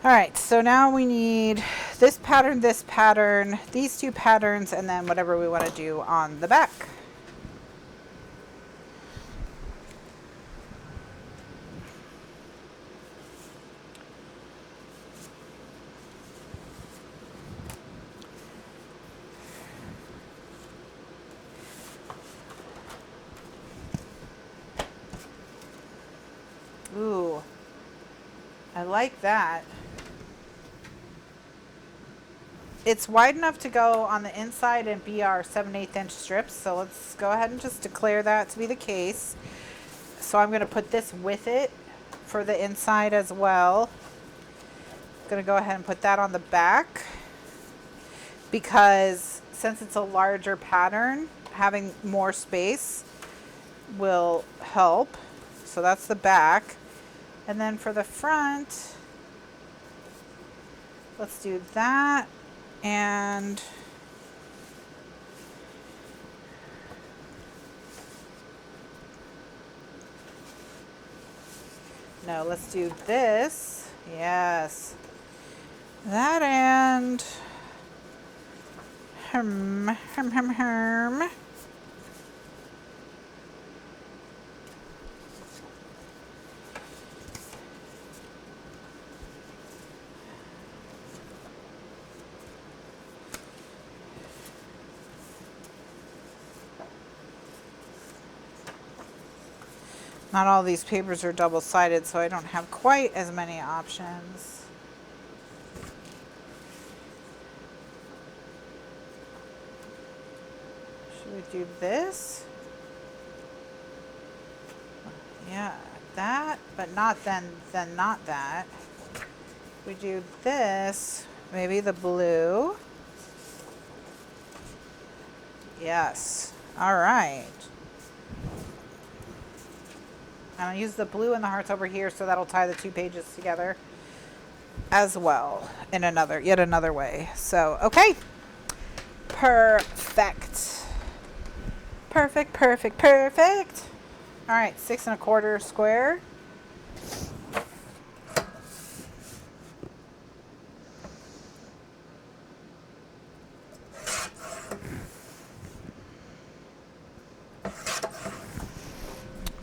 All right, so now we need this pattern, these two patterns, and then whatever we want to do on the back. Ooh, I like that. It's wide enough to go on the inside and be our 7/8 inch strips. So let's go ahead and just declare that to be the case. So I'm going to put this with it for the inside as well. I'm going to go ahead and put that on the back because since it's a larger pattern, having more space will help. So that's the back. And then for the front, let's do that. And no, let's do this. Yes. That and herm. Not all these papers are double-sided, so I don't have quite as many options. Should we do this? Yeah, that, but not then not that. We do this, maybe the blue. Yes, all right. And I'll use the blue and the hearts over here, so that'll tie the two pages together as well in yet another way. So, okay. Perfect. Perfect, perfect, perfect. All right, 6 1/4 square.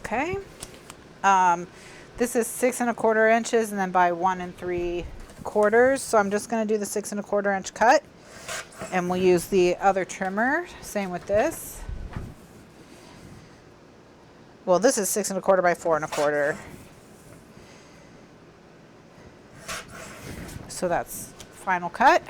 Okay. This is 6 1/4 inches and then by 1 3/4. So I'm just going to do the 6 1/4 inch cut and we'll use the other trimmer. Same with this. Well, this is 6 1/4 by 4 1/4. So that's final cut.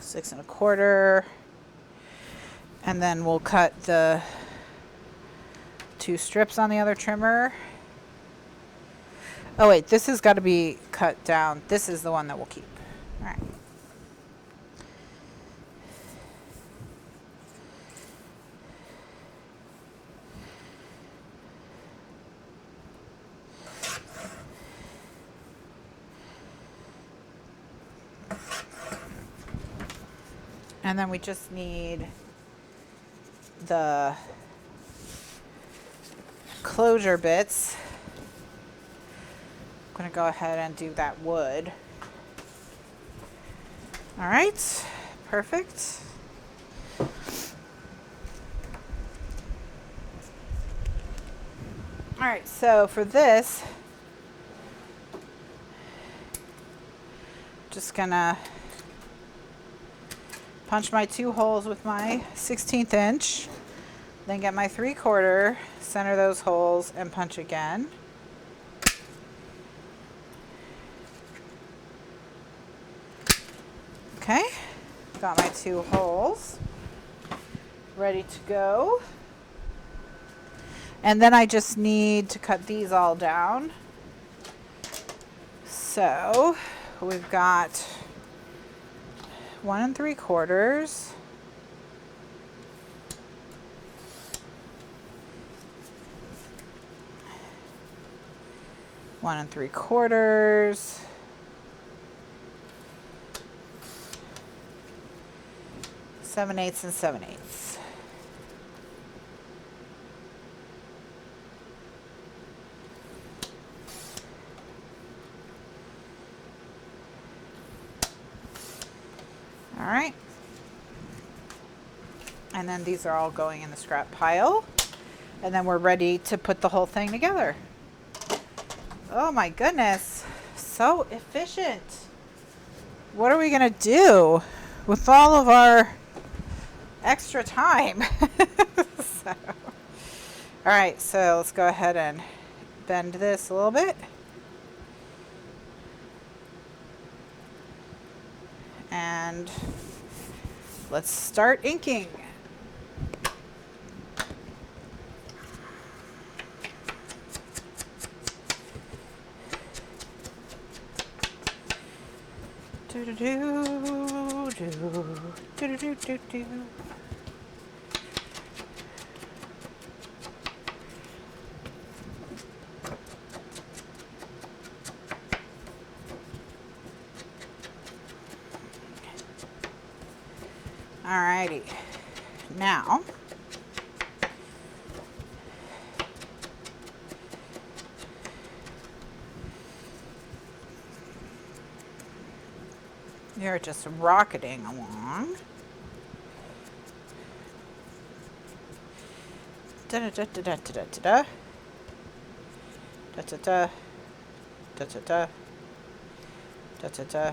Six 1/4, and then we'll cut the two strips on the other trimmer. Oh wait, this has got to be cut down. This is the one that we'll keep. All right. And then we just need the closure bits. I'm going to go ahead and do that wood. All right, perfect. All right, so for this, just gonna punch my 2 holes with my 1/16 inch, then get my 3/4, center those holes and punch again. Okay, got my 2 holes ready to go. And then I just need to cut these all down. So we've got 1 3/4, 1 3/4, 7/8 and 7/8. All right. And then these are all going in the scrap pile. And then we're ready to put the whole thing together. Oh my goodness, so efficient. What are we gonna do with all of our extra time? So, all right, so let's go ahead and bend this a little bit. And let's start inking. Do do do do do do do do. Alrighty, now you're just rocketing along. Da da da da da da da da da da da da da da da da.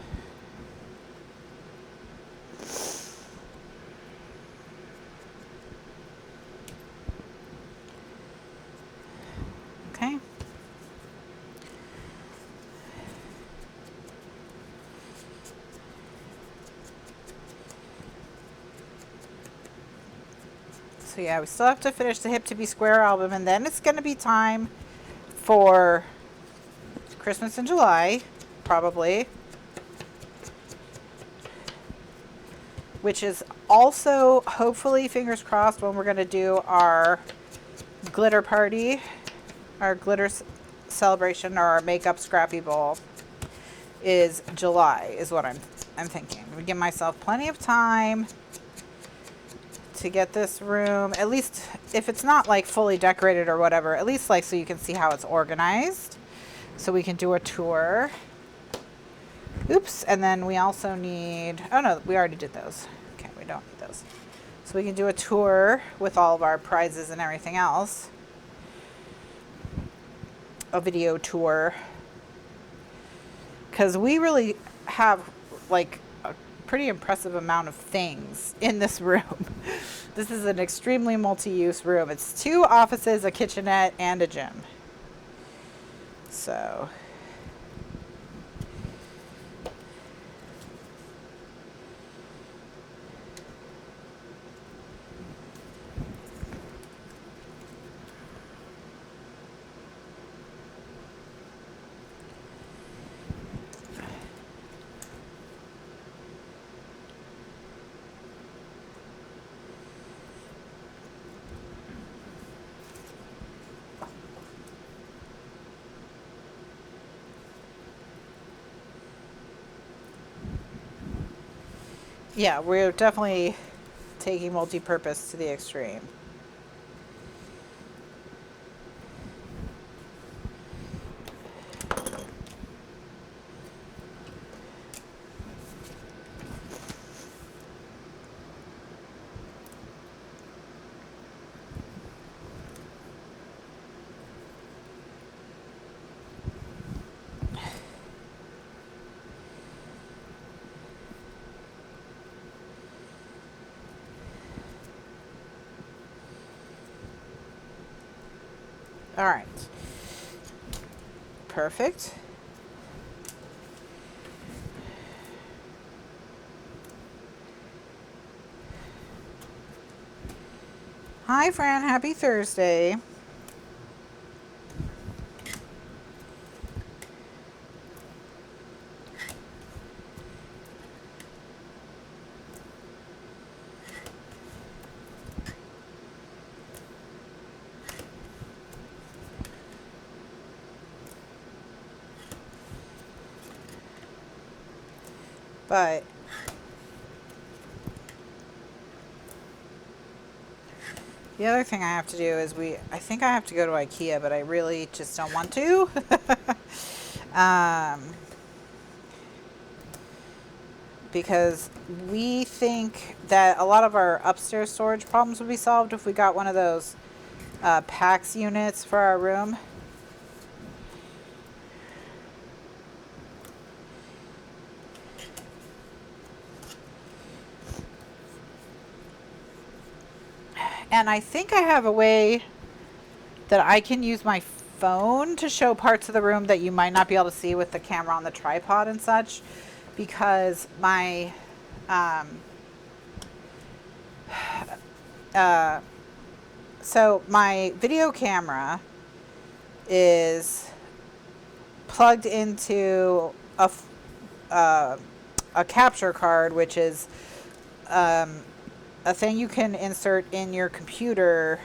Okay. So yeah, we still have to finish the Hip to Be Square album, and then it's going to be time for Christmas in July, probably. Which is also, hopefully, fingers crossed, when we're going to do our glitter party, our glitter celebration, or our makeup scrappy bowl is July, is what I'm thinking. We give myself plenty of time to get this room, at least if it's not like fully decorated or whatever, at least like so you can see how it's organized, so we can do a tour. Oops. And then we also need, oh no, we already did those. Okay, we don't need those. So we can do a tour with all of our prizes and everything else. A video tour. Because we really have like a pretty impressive amount of things in this room. This is an extremely multi-use room. It's 2 offices, a kitchenette, and a gym. So yeah, we're definitely taking multi-purpose to the extreme. All right. Perfect. Hi, Fran. Happy Thursday. But The other thing I have to do is I think I have to go to IKEA, but I really just don't want to. Because we think that a lot of our upstairs storage problems would be solved if we got one of those PAX units for our room. And I think I have a way that I can use my phone to show parts of the room that you might not be able to see with the camera on the tripod and such, because my so my video camera is plugged into a capture card, which is a thing you can insert in your computer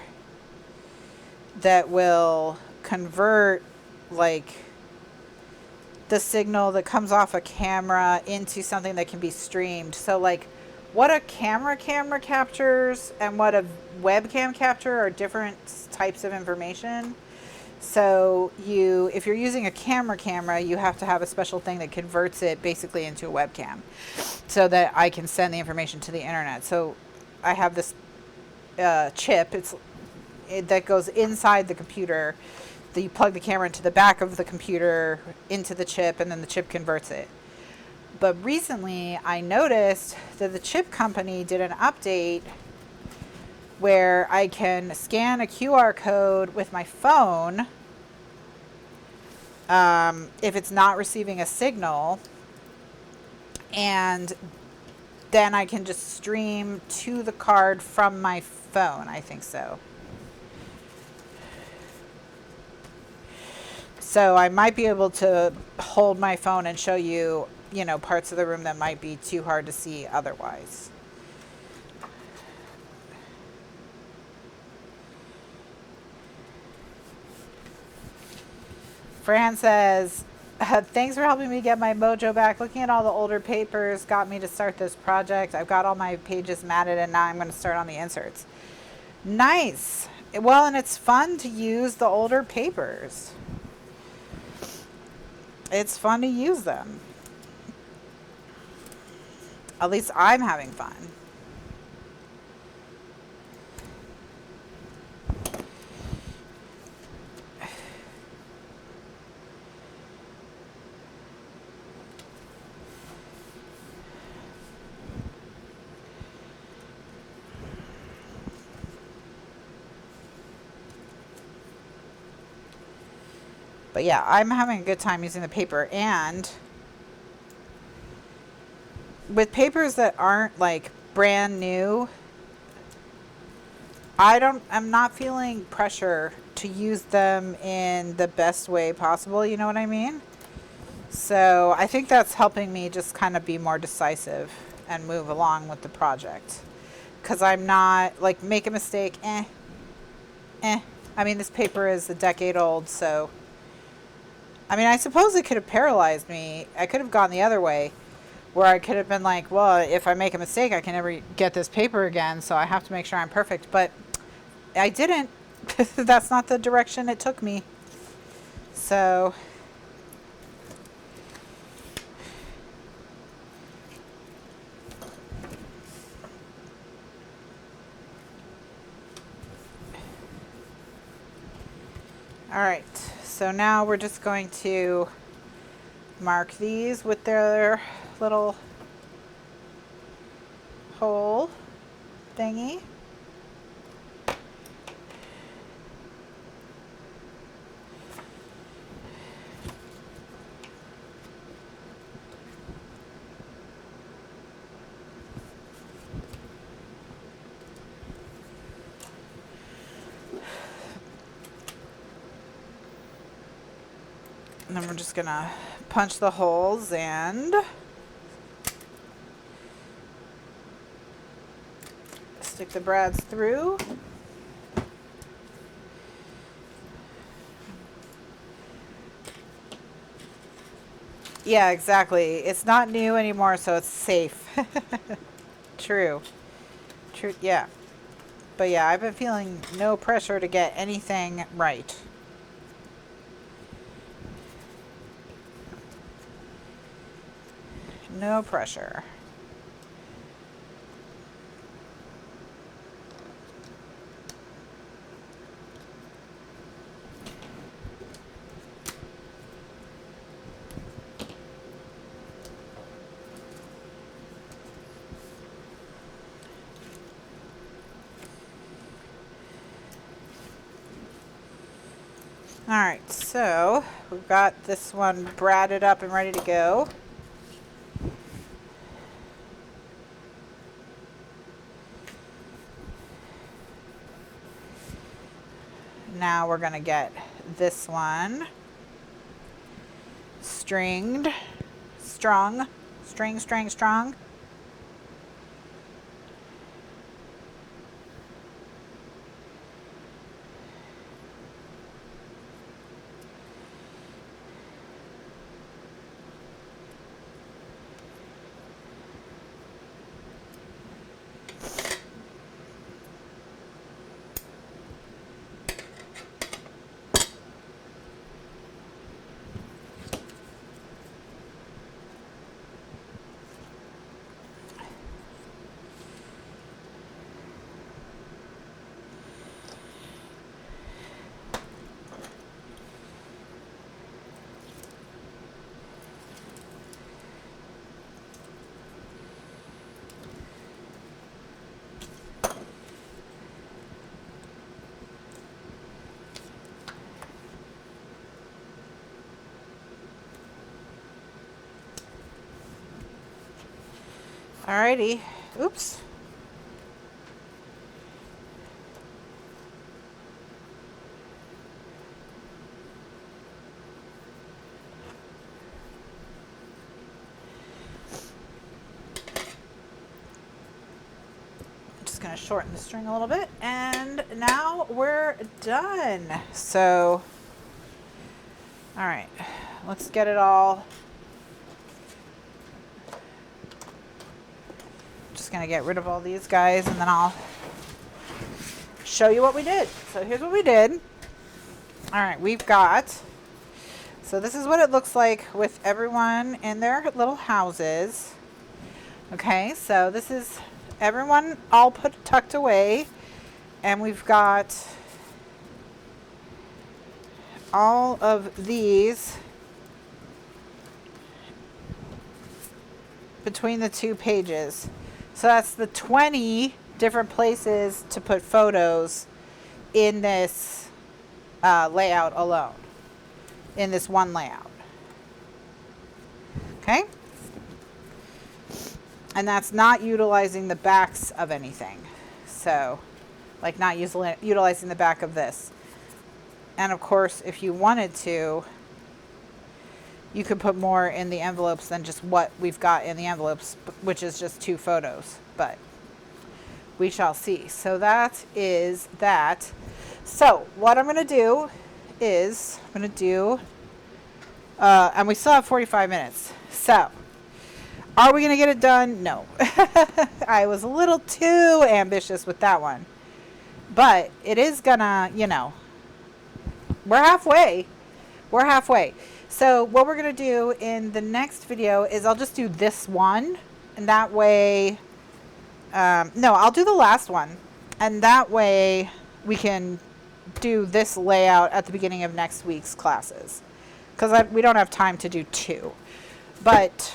that will convert like the signal that comes off a camera into something that can be streamed. So like what a camera captures and what a webcam capture are different types of information. So if you're using a camera, you have to have a special thing that converts it basically into a webcam so that I can send the information to the internet. So I have this chip that goes inside the computer. You plug the camera into the back of the computer, into the chip, and then the chip converts it. But recently I noticed that the chip company did an update where I can scan a QR code with my phone if it's not receiving a signal, and then I can just stream to the card from my phone. I think so. So I might be able to hold my phone and show you, parts of the room that might be too hard to see otherwise. Fran says, thanks for helping me get my mojo back. Looking at all the older papers got me to start this project. I've got all my pages matted, and now I'm going to start on the inserts. Nice. Well, and it's fun to use the older papers. It's fun to use them. At least I'm having fun. But yeah, I'm having a good time using the paper, and with papers that aren't like brand new, I'm not feeling pressure to use them in the best way possible, you know what I mean? So I think that's helping me just kind of be more decisive and move along with the project. Because I'm not like, make a mistake, I mean, this paper is a decade old, so I mean, I suppose it could have paralyzed me. I could have gone the other way, where I could have been like, well, if I make a mistake, I can never get this paper again, so I have to make sure I'm perfect. But I didn't. That's not the direction it took me. So all right. So now we're just going to mark these with their little hole thingy. And then we're just gonna punch the holes and stick the brads through. Yeah, exactly. It's not new anymore, so it's safe. True. True, yeah. But yeah, I've been feeling no pressure to get anything right. No pressure. All right, so we've got this one bradded up and ready to go. Now we're gonna get this one stringed, strung, strung. Alrighty, oops. Just gonna shorten the string a little bit, and now we're done. So, all right, let's get it all. Just gonna get rid of all these guys, and then I'll show you what we did. So here's what we did. All right, we've got, so this is what it looks like with everyone in their little houses. Okay, so this is everyone all tucked away, and we've got all of these between the two pages. So that's the 20 different places to put photos in this layout alone, in this one layout. Okay? And that's not utilizing the backs of anything. So, like not utilizing the back of this. And of course, if you wanted to, you could put more in the envelopes than just what we've got in the envelopes, which is just 2 photos. But we shall see. So that is that. So what I'm going to do is, I'm going to do, and we still have 45 minutes. So, are we going to get it done? No. I was a little too ambitious with that one. But it is going to, you know, we're halfway. We're halfway. So what we're going to do in the next video is I'll just do this one. And that way, no, I'll do the last one. And that way we can do this layout at the beginning of next week's classes. Because we don't have time to do 2. But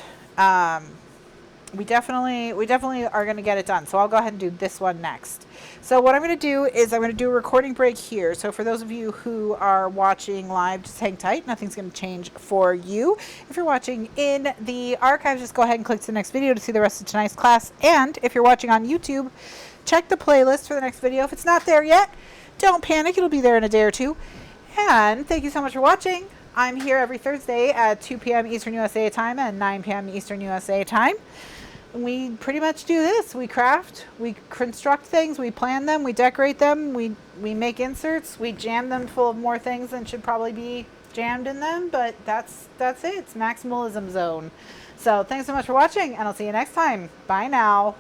we definitely are going to get it done. So I'll go ahead and do this one next. So what I'm going to do is I'm going to do a recording break here. So for those of you who are watching live, just hang tight. Nothing's going to change for you. If you're watching in the archives, just go ahead and click to the next video to see the rest of tonight's class. And if you're watching on YouTube, check the playlist for the next video. If it's not there yet, don't panic. It'll be there in a day or 2. And thank you so much for watching. I'm here every Thursday at 2 p.m. Eastern USA time and 9 p.m. Eastern USA time. We pretty much do this. We craft, we construct things, we plan them, we decorate them, we make inserts, we jam them full of more things than should probably be jammed in them, but that's it. It's maximalism zone. So thanks so much for watching, and I'll see you next time. Bye now.